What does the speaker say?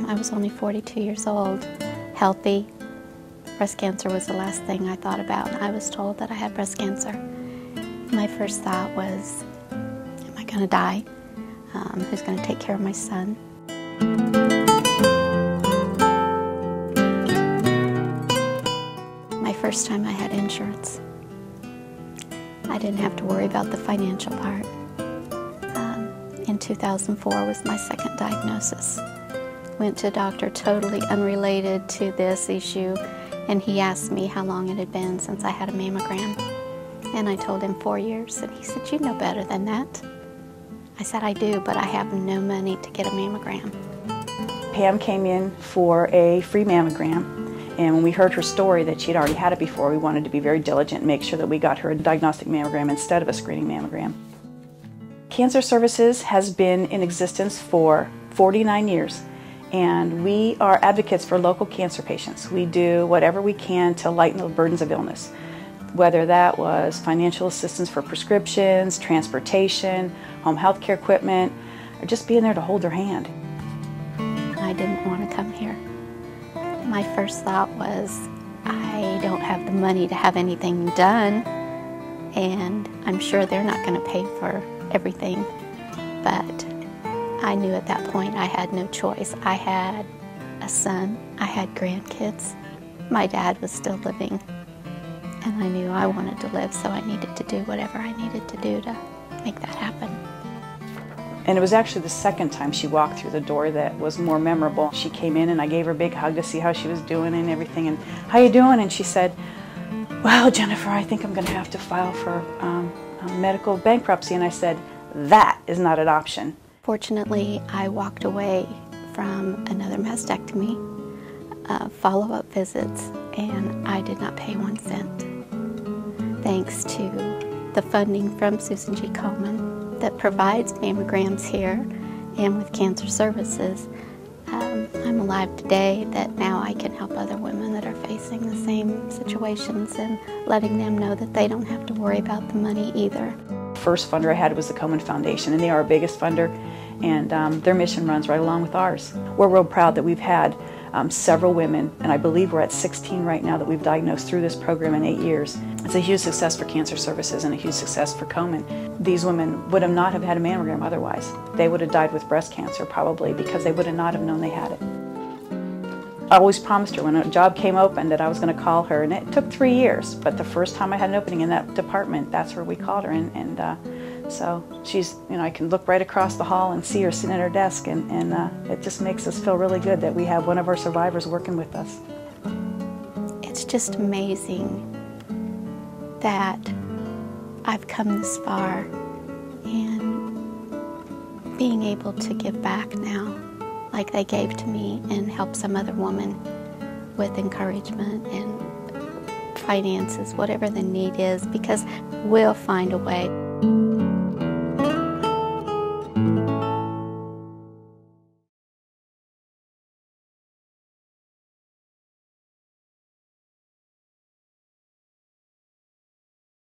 I was only 42 years old, healthy. Breast cancer was the last thing I thought about. I was told that I had breast cancer. My first thought was, am I going to die? Who's going to take care of my son? My first time I had insurance. I didn't have to worry about the financial part. In 2004 was my second diagnosis. Went to a doctor totally unrelated to this issue, and he asked me how long it had been since I had a mammogram. And I told him 4 years, and he said, "You know better than that." I said, "I do, but I have no money to get a mammogram." Pam came in for a free mammogram, and when we heard her story that she'd already had it before, we wanted to be very diligent and make sure that we got her a diagnostic mammogram instead of a screening mammogram. Cancer Services has been in existence for 49 years, and we are advocates for local cancer patients. We do whatever we can to lighten the burdens of illness, whether that was financial assistance for prescriptions, transportation, home health care equipment, or just being there to hold their hand. I didn't want to come here. My first thought was, I don't have the money to have anything done, and I'm sure they're not going to pay for everything, but I knew at that point I had no choice. I had a son, I had grandkids, my dad was still living, and I knew I wanted to live, so I needed to do whatever I needed to do to make that happen. And it was actually the second time she walked through the door that was more memorable. She came in and I gave her a big hug to see how she was doing and everything, and "How you doing?" And she said, "Well, Jennifer, I think I'm going to have to file for medical bankruptcy." And I said, "That is not an option." Fortunately, I walked away from another mastectomy, follow-up visits, and I did not pay 1 cent. Thanks to the funding from Susan G. Komen that provides mammograms here and with Cancer Services, I'm alive today that now I can help other women that are facing the same situations and letting them know that they don't have to worry about the money either. First funder I had was the Komen Foundation, and they are our biggest funder, and their mission runs right along with ours. We're real proud that we've had several women, and I believe we're at 16 right now that we've diagnosed through this program in 8 years. It's a huge success for Cancer Services and a huge success for Komen. These women would have not have had a mammogram otherwise. They would have died with breast cancer probably because they would have not have known they had it. I always promised her when a job came open that I was going to call her, and it took 3 years, but the first time I had an opening in that department, that's where we called her, and so she's, I can look right across the hall and see her sitting at her desk, and it just makes us feel really good that we have one of our survivors working with us. It's just amazing that I've come this far and being able to give back now like they gave to me and help some other woman with encouragement and finances, whatever the need is, because we'll find a way.